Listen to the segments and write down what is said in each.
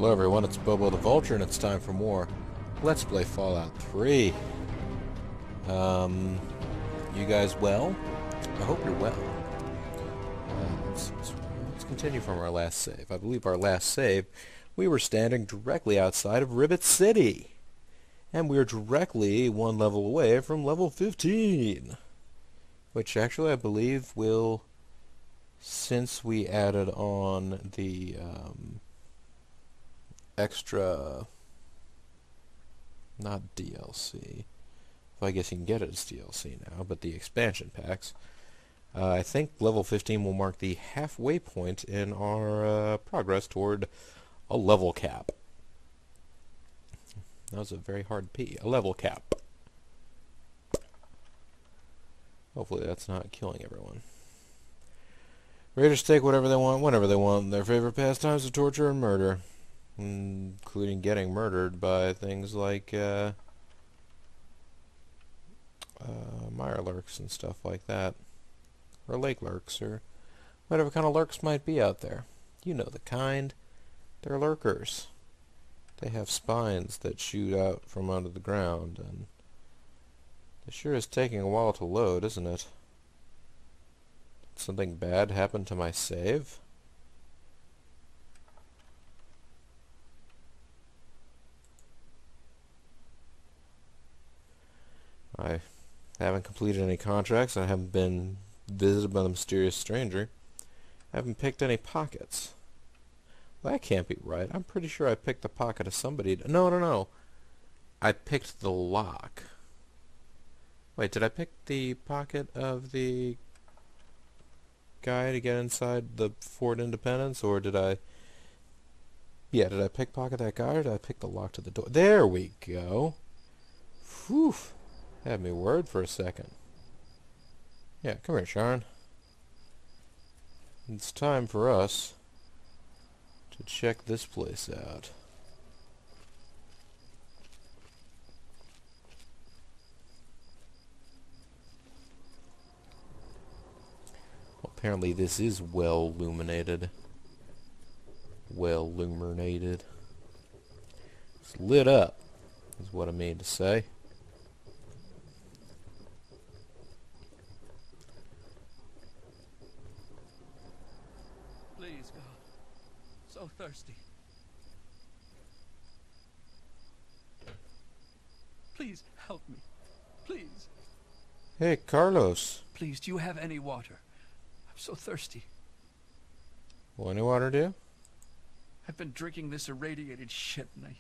Hello everyone, it's Bobo the Vulture and it's time for more Let's Play Fallout 3. You guys well? I hope you're well. Let's continue from our last save. I believe our last save, we were standing directly outside of Rivet City. And we were directly one level away from level 15. Which actually I believe will, since we added on the extra, not DLC, well, I guess you can get it as DLC now, but the expansion packs, I think level 15 will mark the halfway point in our progress toward a level cap. That was a very hard P. A level cap. Hopefully that's not killing everyone. Raiders take whatever they want, whenever they want. Their favorite pastimes are torture and murder. Including getting murdered by things like mire lurks and stuff like that. Or lake lurks, or whatever kind of lurks might be out there. You know the kind. They're lurkers. They have spines that shoot out from under the ground, and it sure is taking a while to load, isn't it? Did something bad happen to my save? I haven't completed any contracts. I haven't been visited by the mysterious stranger. I haven't picked any pockets. Well, that can't be right. I'm pretty sure I picked the pocket of somebody. No. I picked the lock. Wait, did I pick the pocket of the guy to get inside the Fort Independence, or did I... Yeah, did I pickpocket that guy, or did I pick the lock to the door? There we go. Whew. Had me worried for a second. Yeah, come here, Sharon. It's time for us to check this place out. Well, apparently this is well illuminated. Well illuminated. It's lit up, is what I mean to say. Please, God. So thirsty. Please help me. Please. Hey, Carlos. Please, do you have any water? I'm so thirsty. Well, any water, do you? I've been drinking this irradiated shit, and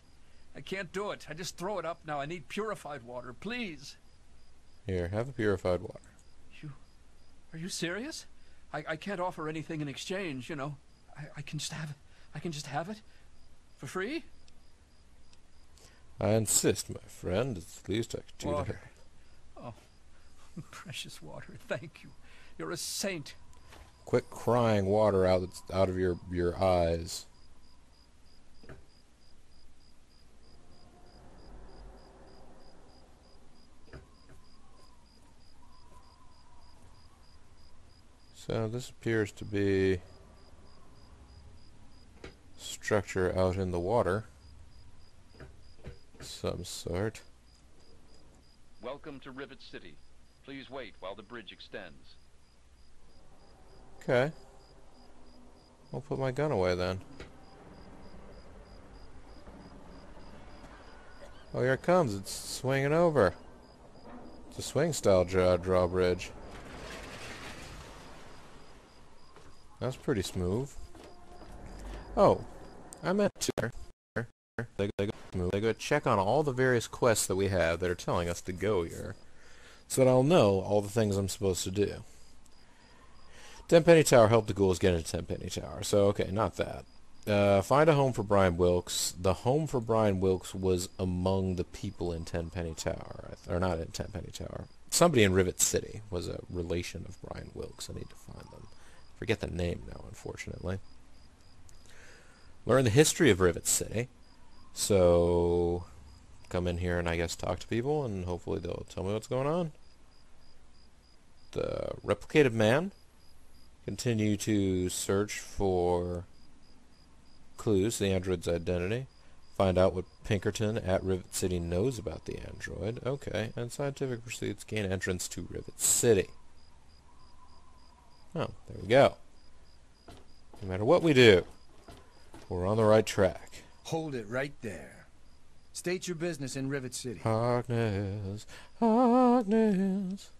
I can't do it. I just throw it up now. I need purified water, please. Here, have a purified water. Are you serious? I can't offer anything in exchange, you know. I can just have it. I can just have it? For free? I insist, my friend. It's the least I could do. Water. Oh, precious water. Thank you. You're a saint. Quit crying water out of your eyes. So this appears to be structure out in the water. Some sort. Welcome to Rivet City. Please wait while the bridge extends. Okay. I'll put my gun away then. Oh, here it comes. It's swinging over. It's a swing style drawbridge. That's pretty smooth. Oh, I meant to. They go check on all the various quests that we have that are telling us to go here, so that I'll know all the things I'm supposed to do. Tenpenny Tower, help the ghouls get into Tenpenny Tower. So, okay, not that. Find a home for Brian Wilkes. The home for Brian Wilkes was among the people in Tenpenny Tower. Or not in Tenpenny Tower. Somebody in Rivet City was a relation of Brian Wilkes. I need to find them. Forget the name now, unfortunately. Learn the history of Rivet City. So, come in here and I guess talk to people, and hopefully they'll tell me what's going on. The replicated man. Continue to search for clues to the android's identity. Find out what Pinkerton at Rivet City knows about the android. Okay, and scientific pursuits gain entrance to Rivet City. Oh, there we go. No matter what we do, we're on the right track. Hold it right there. State your business in Rivet City. Agnes, Agnes.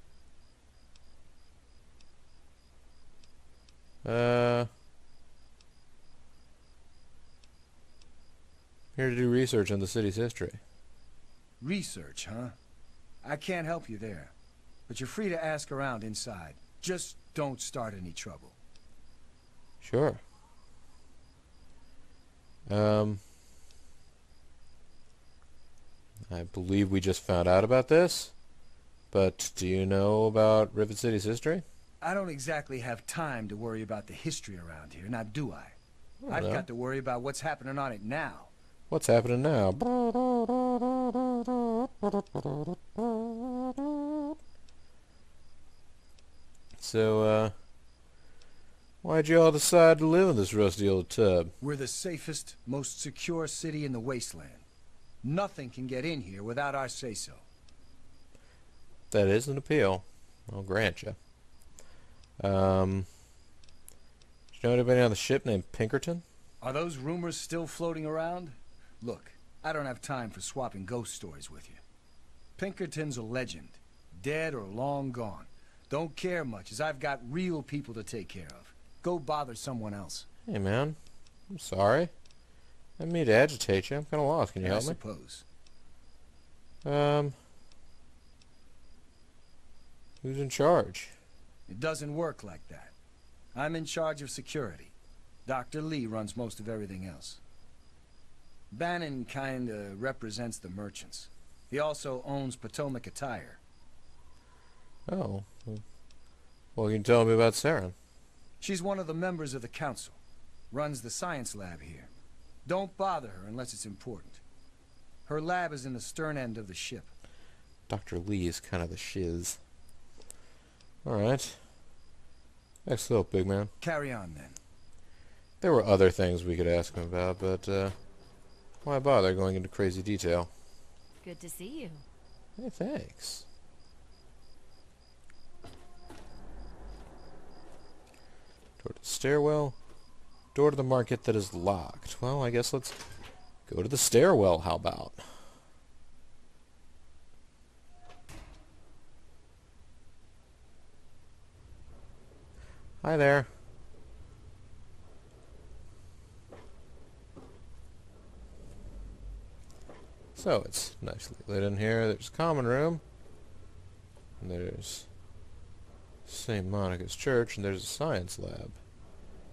Here to do research on the city's history. Research, huh? I can't help you there. But you're free to ask around inside. Just don't start any trouble. Sure. I believe we just found out about this, but do you know about Rivet City's history? I don't exactly have time to worry about the history around here, now do I? I I've don't know. got to worry about what's happening on it now. What's happening now? So, why'd you all decide to live in this rusty old tub? We're the safest, most secure city in the wasteland. Nothing can get in here without our say-so. That is an appeal. I'll grant you. Do you know anybody on the ship named Pinkerton? Are those rumors still floating around? Look, I don't have time for swapping ghost stories with you. Pinkerton's a legend. Dead or long gone. Don't care much, as I've got real people to take care of. Go bother someone else. Hey, man. I'm sorry. I didn't mean to agitate you. I'm kind of lost. Can you I help me? suppose. Who's in charge? It doesn't work like that. I'm in charge of security. Dr. Lee runs most of everything else. Bannon kinda represents the merchants. He also owns Potomac Attire. Oh. Well, you can tell me about Saren. She's one of the members of the council. Runs the science lab here. Don't bother her unless it's important. Her lab is in the stern end of the ship. Dr. Lee is kind of the shiz. Alright. Excellent, big man. Carry on, then. There were other things we could ask him about, but, why bother going into crazy detail? Good to see you. Hey, thanks. Door to the stairwell. Door to the market that is locked. Well, I guess let's go to the stairwell, how about? Hi there. So, it's nicely lit in here. There's a common room. And there's St. Monica's Church, and there's a science lab.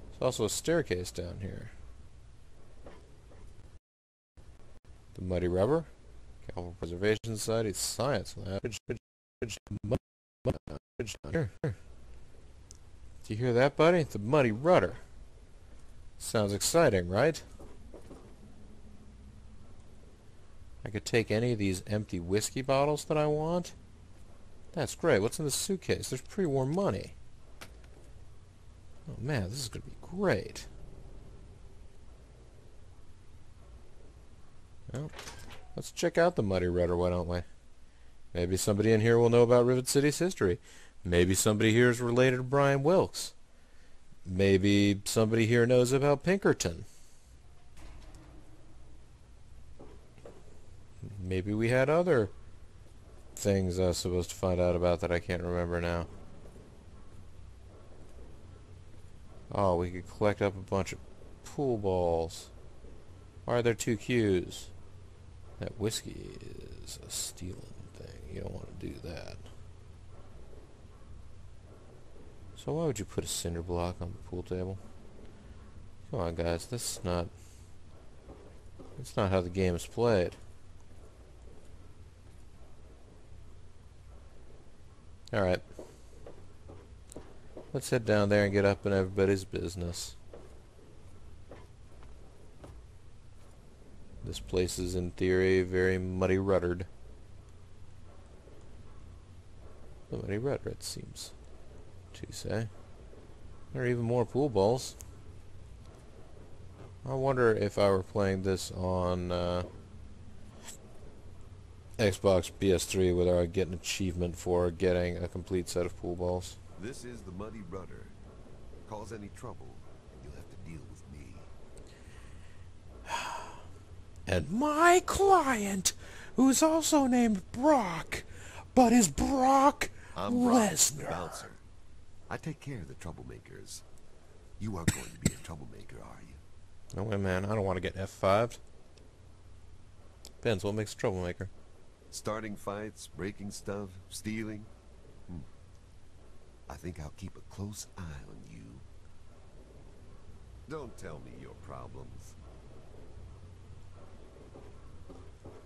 There's also a staircase down here. The Muddy Rubber, Calvin Preservation Society, Science Lab. Here. Do you hear that, buddy? The Muddy Rudder. Sounds exciting, right? I could take any of these empty whiskey bottles that I want. That's great. What's in the suitcase? There's pre-war money. Oh man, this is going to be great. Well, let's check out the Muddy Rudder, why don't we? Maybe somebody in here will know about Rivet City's history. Maybe somebody here is related to Brian Wilkes. Maybe somebody here knows about Pinkerton. Maybe we had other things I was supposed to find out about that I can't remember now. Oh, we could collect up a bunch of pool balls. Why are there 2 Qs? That whiskey is a stealing thing. You don't want to do that. So why would you put a cinder block on the pool table? Come on, guys. That's not how the game is played. Alright. Let's head down there and get up in everybody's business. This place is, in theory, very muddy ruddered. The Muddy Rudder, it seems to say. There are even more pool balls. I wonder if I were playing this on Xbox PS3 whether I'd get an achievement for getting a complete set of pool balls. This is the Muddy Rudder. Cause any trouble, and you'll have to deal with me. And my client, who's also named Brock, but is Brock I'm Brock, the Lesnar. bouncer. I take care of the troublemakers. You aren't going to be a troublemaker, are you? No way, man. I don't want to get F5'd. Depends what makes a troublemaker. Starting fights, breaking stuff, stealing. I think I'll keep a close eye on you. Don't tell me your problems.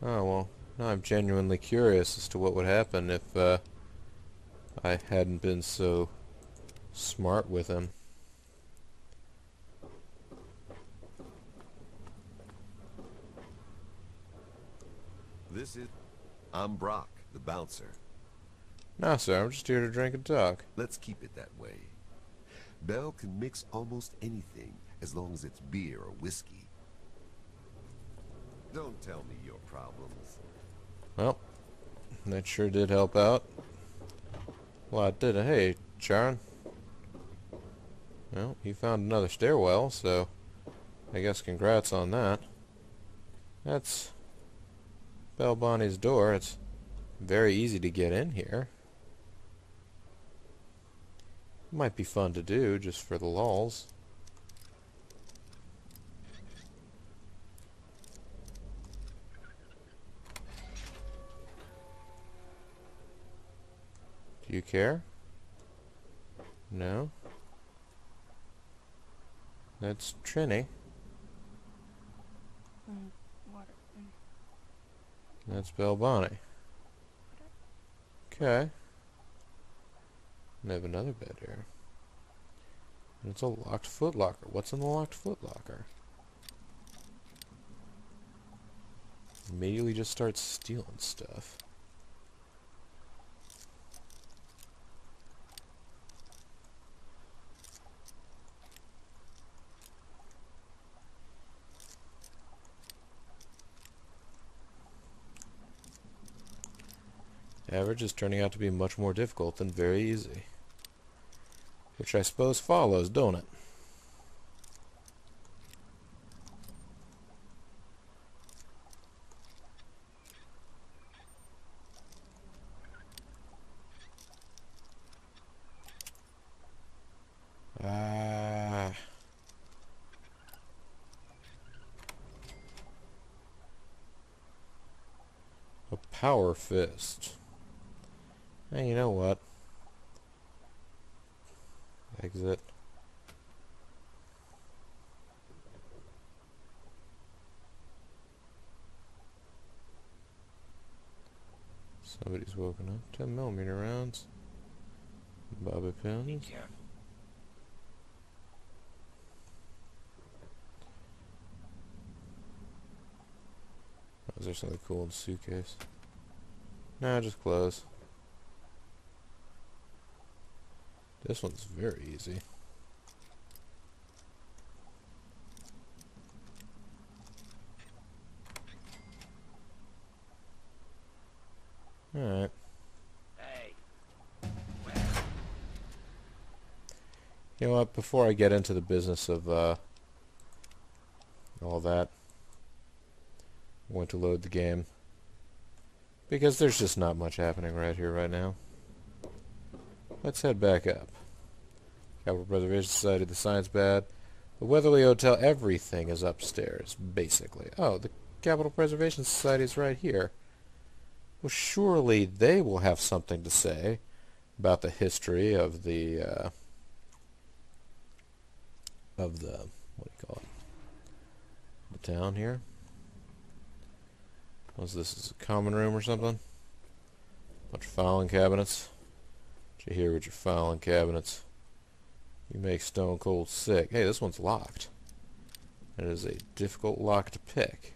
Oh, well, now I'm genuinely curious as to what would happen if I hadn't been so smart with him. I'm Brock, the bouncer. No, sir, I'm just here to drink and talk. Let's keep it that way. Belle can mix almost anything as long as it's beer or whiskey. Don't tell me your problems. Well, that sure did help out. Well, I did. Hey, Charon. Well, you found another stairwell, so I guess congrats on that. That's Belle Bonnie's door. It's very easy to get in here. Might be fun to do just for the lulz. Do you care? No? That's Trini. Water. That's Belle Bonnie. Okay. And I have another bed here. And it's a locked footlocker. What's in the locked footlocker? Immediately just starts stealing stuff. Average is turning out to be much more difficult than very easy. Which I suppose follows, don't it? A power fist. Hey, you know what? Exit. Somebody's woken up. 10mm rounds. Bobby pins. Oh, is there something cool in the suitcase? Nah, just clothes. This one's very easy. Alright. Hey. You know what, before I get into the business of all that, I'm going to load the game. Because there's just not much happening right here, right now. Let's head back up. Capital Preservation Society, the sign's bad. The Weatherly Hotel, everything is upstairs, basically. Oh, the Capital Preservation Society is right here. Well, surely they will have something to say about the history of the, what do you call it? The town here. What's this? Is a common room or something? Bunch of filing cabinets. What you hear with your filing cabinets? You make Stone Cold sick. Hey, this one's locked. It is a difficult lock to pick.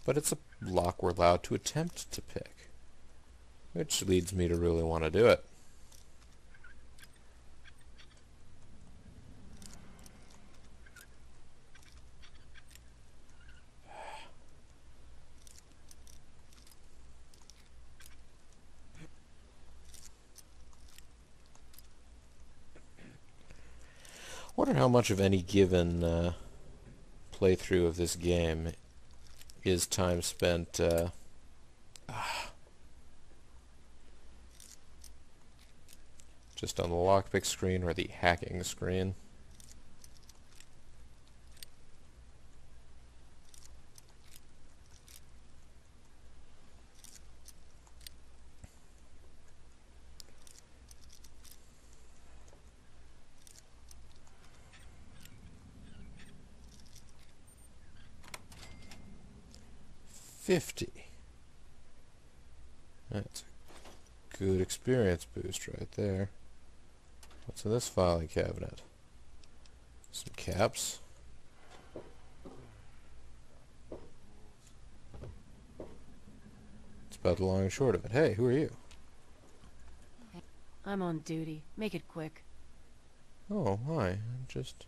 But it's a lock we're allowed to attempt to pick. Which leads me to really want to do it. wonder how much of any given playthrough of this game is time spent just on the lockpick screen or the hacking screen. That's a good experience boost right there. What's in this filing cabinet? Some caps. That's about the long and short of it. Hey, who are you? I'm on duty. Make it quick. Oh, hi. I'm just...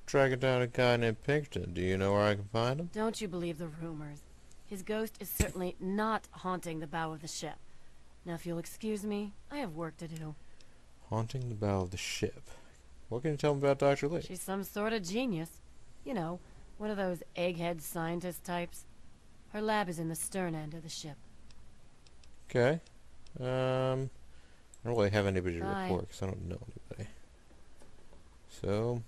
Tracking down a guy named Pinkerton. Do you know where I can find him? Don't you believe the rumors. His ghost is certainly not haunting the bow of the ship. Now, if you'll excuse me, I have work to do. Haunting the bow of the ship. What can you tell me about Dr. Lee? She's some sort of genius. You know, one of those egghead scientist types. Her lab is in the stern end of the ship. Okay. I don't really have anybody to Bye. report because I don't know anybody. So...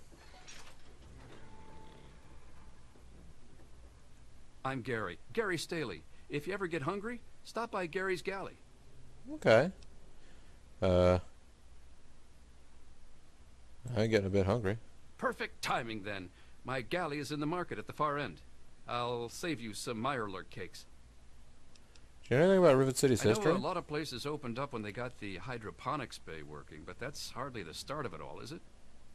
I'm Gary. Gary Staley. If you ever get hungry, stop by Gary's Galley. Okay. I'm getting a bit hungry. Perfect timing, then. My galley is in the market at the far end. I'll save you some Meyerlurk cakes. Do you know anything about Rivet City's I history? know a lot of places opened up when they got the hydroponics bay working, but that's hardly the start of it all, is it?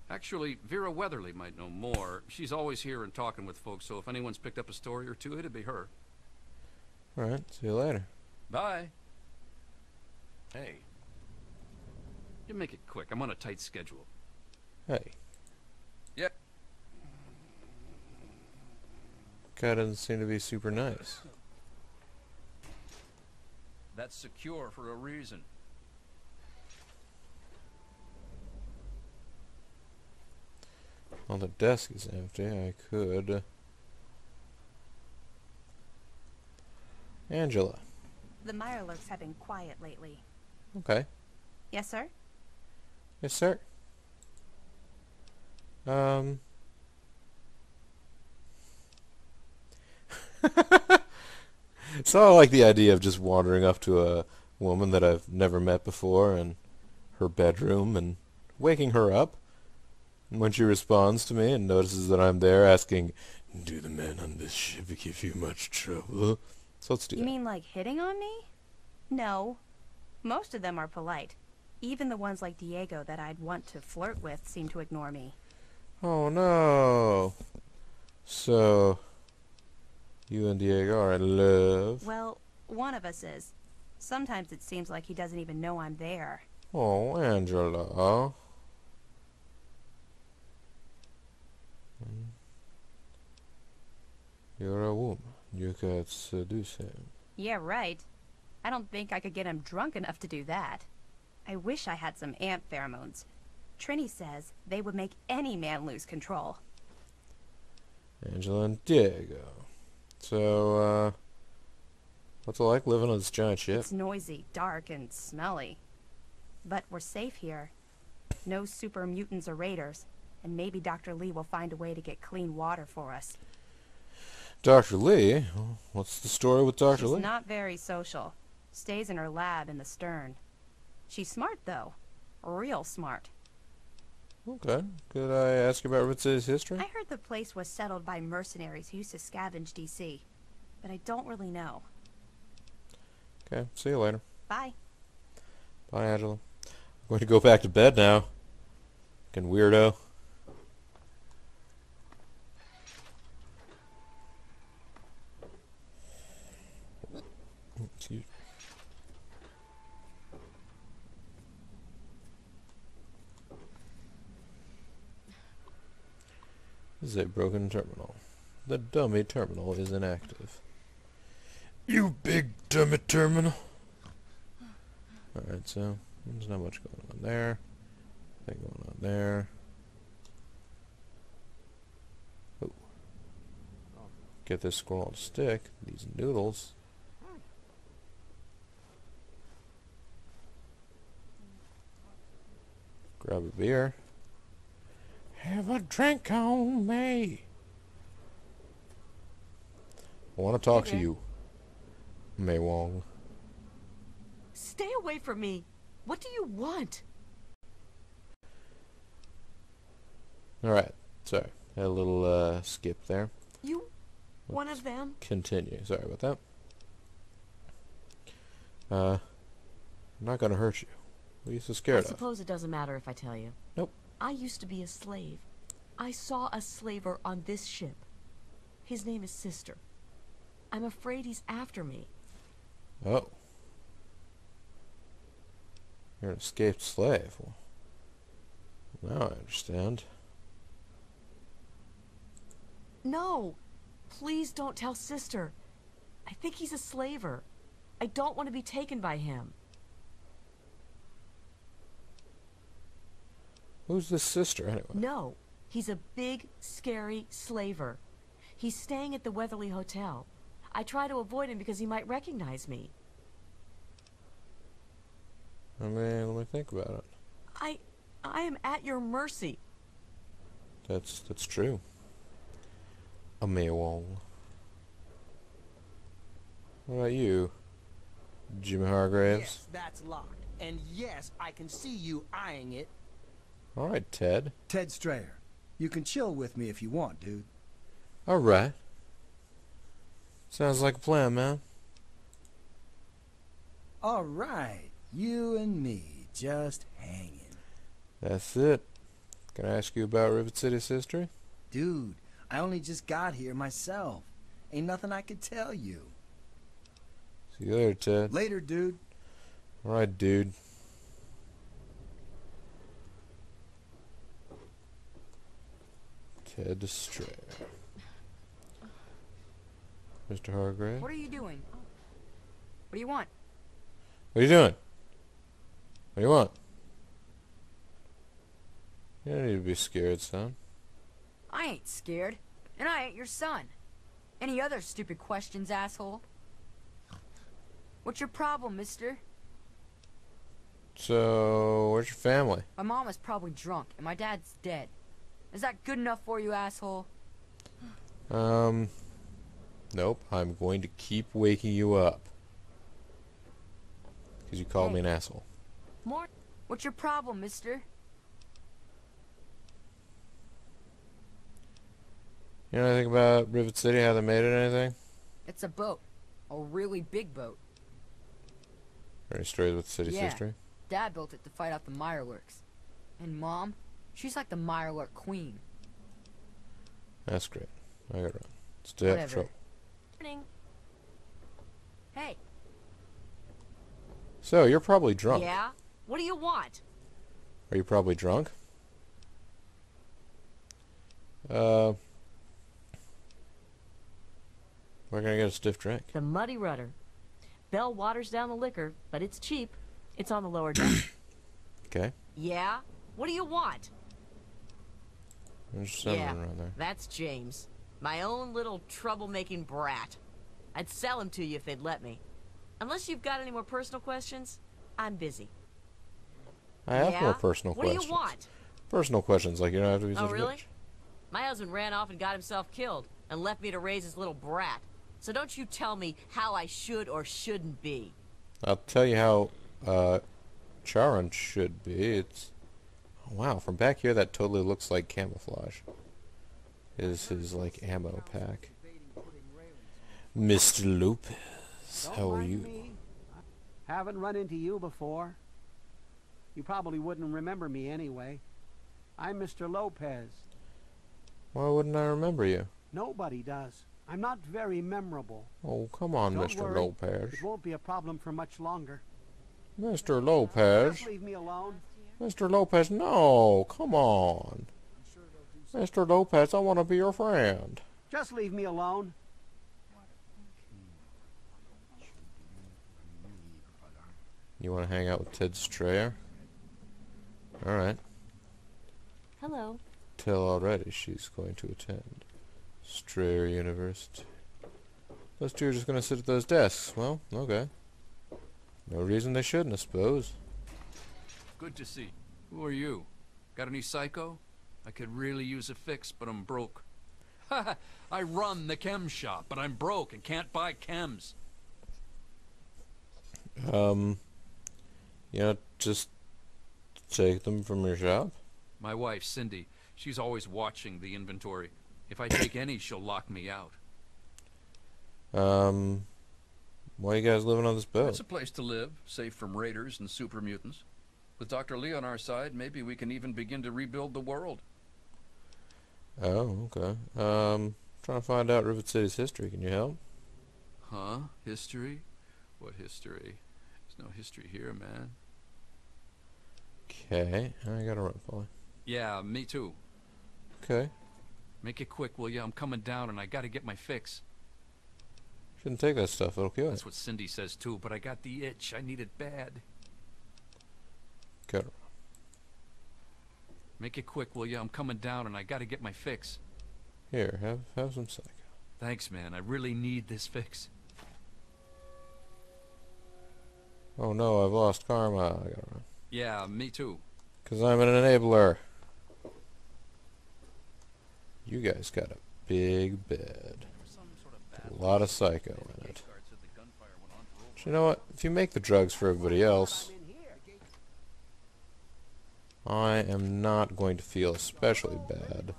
Actually, Vera Weatherly might know more. She's always here and talking with folks, so if anyone's picked up a story or two, it'd be her. Alright, see you later. Bye. Hey. You make it quick. I'm on a tight schedule. Hey. Yep. Guy doesn't seem to be super nice. That's secure for a reason. Well, the desk is empty. I could... Angela. The Meyerlurks have been quiet lately. Okay. Yes, sir? Yes, sir. So I like the idea of just wandering up to a woman that I've never met before in her bedroom and waking her up. And when she responds to me and notices that I'm there, asking, "Do the men on this ship give you much trouble?" So let's do You that. mean like hitting on me? No. Most of them are polite. Even the ones like Diego that I'd want to flirt with seem to ignore me. Oh no. So, you and Diego are in love? Well, one of us is. Sometimes it seems like he doesn't even know I'm there. Oh, Angela. You're a woman. You could seduce him. Yeah, right. I don't think I could get him drunk enough to do that. I wish I had some ant pheromones. Trini says they would make any man lose control. Angela and Diego. So, what's it like living on this giant ship? It's noisy, dark, and smelly. But we're safe here. No super mutants or raiders. And maybe Dr. Lee will find a way to get clean water for us. Dr. Lee? What's the story with Dr. She's Lee? not very social. Stays in her lab in the stern. She's smart, though. Real smart. Okay. Could I ask about Rivet City's history? I heard the place was settled by mercenaries who used to scavenge DC. But I don't really know. Okay. See you later. Bye. Bye, Angela. I'm going to go back to bed now. Fucking weirdo. Excuse me. This is a broken terminal. The dummy terminal is inactive. You big dummy terminal. Alright, so there's not much going on there. Nothing going on there. Oh. Get this squirrel to stick. These noodles. Grab a beer. Have a drink on me. I want to talk to you, Mei Wong. Stay away from me. What do you want? Alright, sorry. Had a little skip there. You one of them? Continue. Sorry about that. I'm not gonna hurt you. What are you so scared I of? suppose it doesn't matter if I tell you. Nope. I used to be a slave. I saw a slaver on this ship. His name is Sister. I'm afraid he's after me. Oh. You're an escaped slave. Well, now I understand. No! Please don't tell Sister. I think he's a slaver. I don't want to be taken by him. Who's this sister, anyway? No. He's a big, scary slaver. He's staying at the Weatherly Hotel. I try to avoid him because he might recognize me. I mean, let me think about it. I am at your mercy. That's true. A Mei Wong. What about you, Jimmy Hargraves? Yes, that's locked. And yes, I can see you eyeing it. Alright, Ted. Ted Strayer. You can chill with me if you want, dude. Alright. Sounds like a plan, man. Alright. You and me, just hanging. That's it. Can I ask you about Rivet City's history? Dude, I only just got here myself. Ain't nothing I could tell you. See you later, Ted. Later, dude. Alright, dude. Ted Strayer. Mr. Hargrave? What are you doing? What do you want? What are you doing? What do you want? You don't need to be scared, son. I ain't scared. And I ain't your son. Any other stupid questions, asshole? What's your problem, mister? So, where's your family? My mom is probably drunk, and my dad's dead. Is that good enough for you, asshole? Nope. I'm going to keep waking you up. Because you called me an asshole. More? What's your problem, mister? You know anything about Rivet City, how they made it, anything? It's a boat. A really big boat. Any stories with the city's Yeah. history? Dad built it to fight off the Mirelurks. And Mom, she's like the Mirelurk queen. That's great. I gotta run. Stay out of Whatever. trouble. Morning. Hey, So, you're probably drunk. Yeah? What do you want? Are you probably drunk? Where can I get a stiff drink? The Muddy Rudder. Bell waters down the liquor, but it's cheap. It's on the lower deck. Okay. Yeah? What do you want? There's someone Yeah, around there. that's James. My own little troublemaking brat. I'd sell him to you if they'd let me. Unless you've got any more personal questions, I'm busy. I have Yeah? more personal What questions. do you want? Personal questions, like you don't have to be such Oh, a really? bitch. My husband ran off and got himself killed and left me to raise his little brat. So don't you tell me how I should or shouldn't be. I'll tell you how Charon should be. It's wow, from back here that totally looks like camouflage. Is his like ammo pack. Mr. Lopez, how are you? Me. Haven't run into you before. You probably wouldn't remember me anyway. I'm Mr. Lopez. Why wouldn't I remember you? Nobody does. I'm not very memorable. Oh, come on, Don't Mr. worry. Lopez. It won't be a problem for much longer. Mr. Lopez. Just leave me alone. Mr. Lopez, no, come on. Mr. Lopez, I want to be your friend. Just leave me alone. You want to hang out with Ted Strayer? Alright. Hello. Tell already she's going to attend Strayer University. Those two are just going to sit at those desks. Well, okay. No reason they shouldn't, I suppose. Good to see. Who are you? Got any psycho? I could really use a fix, but I'm broke. I run the chem shop, but I'm broke and can't buy chems. You know, just take them from your shop? My wife, Cindy, she's always watching the inventory. If I take any, she'll lock me out. Why are you guys living on this boat? It's a place to live, safe from raiders and super mutants. With Dr. Lee on our side, maybe we can even begin to rebuild the world. Oh, okay. Trying to find out Rivet City's history. Can you help? Huh? History? What history? There's no history here, man. Okay. I gotta run, Polly. Yeah, me too. Okay. Make it quick, will ya? I'm coming down and I gotta get my fix. Shouldn't take that stuff. It'll kill you. That's what Cindy says too, but I got the itch. I need it bad. Gotta run. Make it quick, will ya? I'm coming down and I gotta get my fix. Here, have some psycho. Thanks, man. I really need this fix. Oh no, I've lost karma. I gotta run. Yeah, me too. 'Cause I'm an enabler. You guys got a big bed. A lot of psycho in it. But you know what? If you make the drugs for everybody else, I am not going to feel especially bad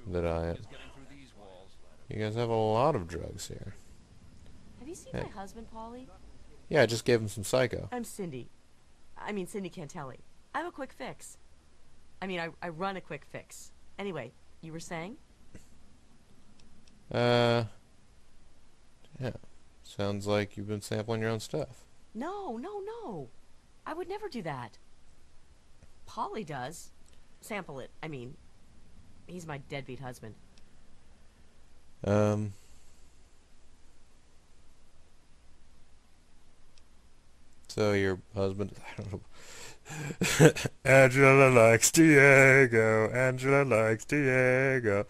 that I am. You guys have a lot of drugs here. Have you seen Hey. my husband, Polly? Yeah, I just gave him some psycho. I'm Cindy. I mean, Cindy Cantelli. I have a quick fix. I mean, I run a quick fix. Anyway, you were saying? Yeah. Sounds like you've been sampling your own stuff. No. I would never do that. Polly does. Sample it. I mean, he's my deadbeat husband. So your husband, I don't know. Angela likes Diego. Angela likes Diego.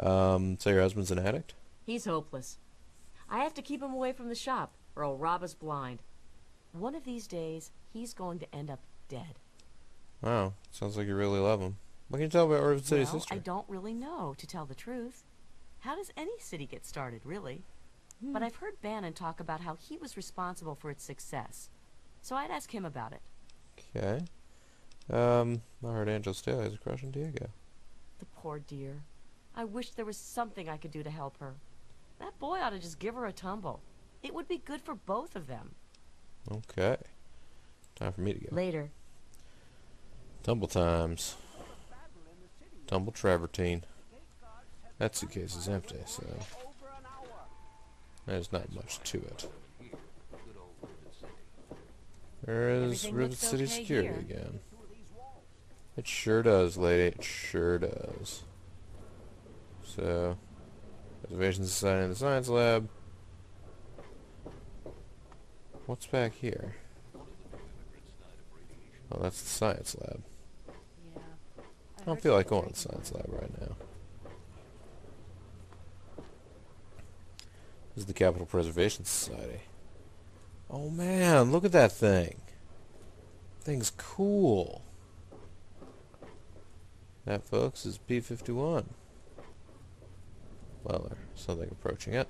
So your husband's an addict? He's hopeless. I have to keep him away from the shop, or he'll rob us blind. One of these days, he's going to end up dead. Wow, sounds like you really love him. What can you tell about Rivet City's Well, history? I don't really know, to tell the truth. How does any city get started, really? But I've heard Bannon talk about how he was responsible for its success. So I'd ask him about it. Okay. I heard Angela Staley has a crush on Diego. The poor dear. I wish there was something I could do to help her. That boy ought to just give her a tumble. It would be good for both of them. Okay. Time for me to go. Later. Tumble times. Tumble travertine. That suitcase is empty, so there's not much to it. There is Everything Rivet looks City okay security here. again. It sure does, lady. It sure does. So, Preservation Society in the Science Lab. What's back here? Oh, that's the Science Lab. Yeah. I don't feel like going to the Science Lab right now. This is the Capital Preservation Society. Oh man, look at that thing. Thing's cool. That, folks, is P-51. Well, there's something approaching it.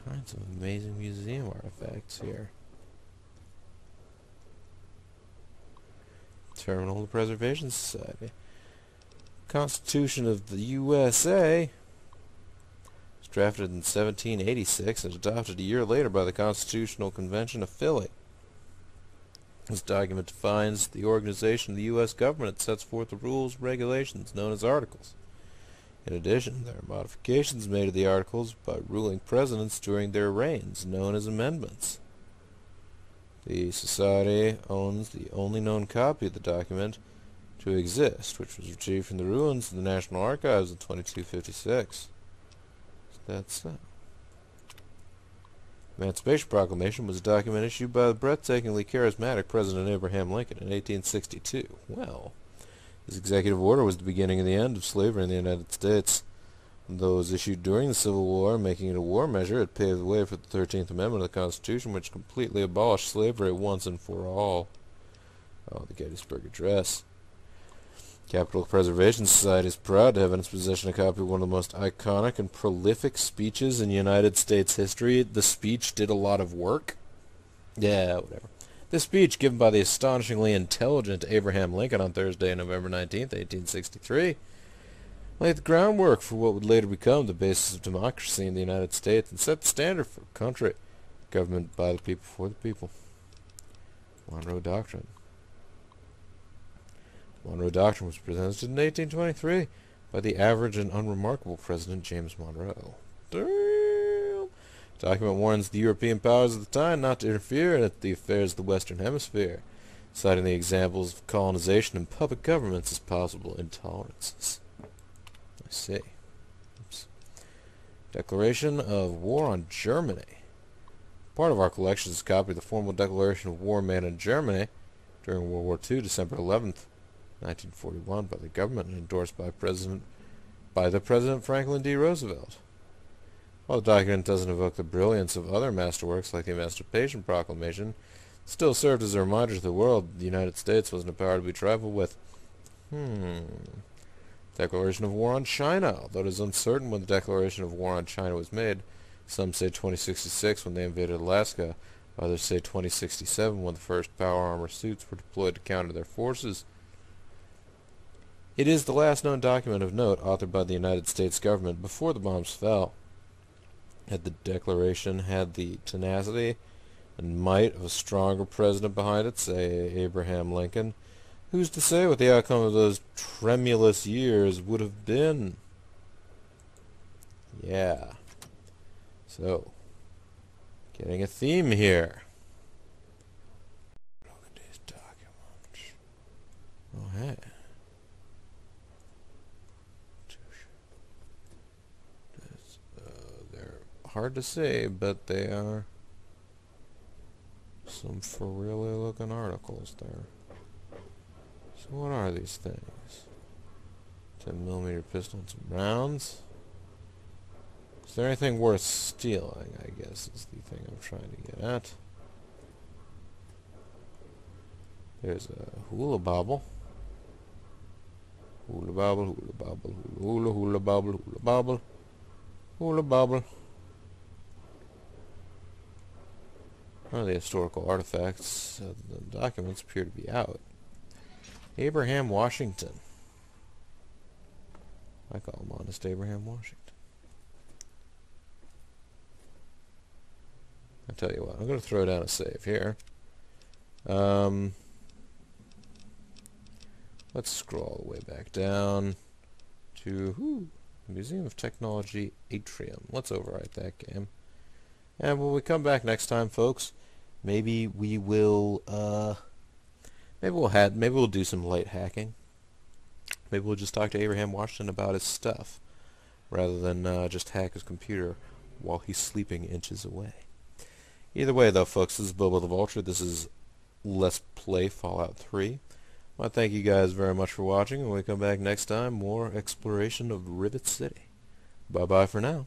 Kinds of amazing museum artifacts here. Terminal of the Preservation Society. Constitution of the USA was drafted in 1786 and adopted a year later by the Constitutional Convention of Philly. This document defines the organization of the U.S. government. It sets forth the rules and regulations known as articles. In addition, there are modifications made to the articles by ruling presidents during their reigns, known as amendments. The Society owns the only known copy of the document to exist, which was retrieved from the ruins of the National Archives in 2256. So that's that. Emancipation Proclamation was a document issued by the breathtakingly charismatic President Abraham Lincoln in 1862. Well, this executive order was the beginning of the end of slavery in the United States. Though it was issued during the Civil War, making it a war measure, it paved the way for the 13th Amendment of the Constitution, which completely abolished slavery once and for all. Oh, the Gettysburg Address. Capitol Preservation Society is proud to have in its possession a copy of one of the most iconic and prolific speeches in United States history. The speech did a lot of work. Yeah, whatever. This speech, given by the astonishingly intelligent Abraham Lincoln on Thursday, November 19th, 1863, laid the groundwork for what would later become the basis of democracy in the United States and set the standard for a country, government by the people for the people. Monroe Doctrine. The Monroe Doctrine was presented in 1823 by the average and unremarkable President James Monroe. Damn! The document warns the European powers of the time not to interfere in the affairs of the Western Hemisphere, citing the examples of colonization and puppet governments as possible intolerances. I see. Oops. Declaration of War on Germany. Part of our collection is a copy of the formal declaration of war made on Germany during World War II, December 11th, 1941, by the government and endorsed by the President Franklin D. Roosevelt. While the document doesn't evoke the brilliance of other masterworks like the Emancipation Proclamation, it still served as a reminder to the world that the United States wasn't a power to be trifled with. Declaration of War on China. Although it is uncertain when the Declaration of War on China was made, some say 2066 when they invaded Alaska, others say 2067 when the first power armor suits were deployed to counter their forces. It is the last known document of note authored by the United States government before the bombs fell. Had the Declaration had the tenacity and might of a stronger president behind it, say Abraham Lincoln, who's to say what the outcome of those tremulous years would have been? Yeah. So, getting a theme here. Look at these documents. Oh, hey. They're hard to see, but they are some for really looking articles there. So what are these things? 10mm pistol and some rounds. Is there anything worth stealing, I guess, is the thing I'm trying to get at. There's a hula bobble. Hula bobble, hula bobble, hula hula bobble, hula bobble, hula bobble. None of the historical artifacts of the documents appear to be out. Abraham Washington. I call him Honest Abraham Washington. I tell you what, I'm going to throw down a save here. Let's scroll all the way back down to Museum of Technology Atrium. Let's overwrite that game. And when we come back next time, folks, maybe we will maybe we'll do some light hacking. Maybe we'll just talk to Abraham Washington about his stuff, rather than just hack his computer while he's sleeping inches away. Either way, though, folks, this is Bobo the Vulture. This is Let's Play Fallout 3. I want to thank you guys very much for watching. When we come back next time, more exploration of Rivet City. Bye-bye for now.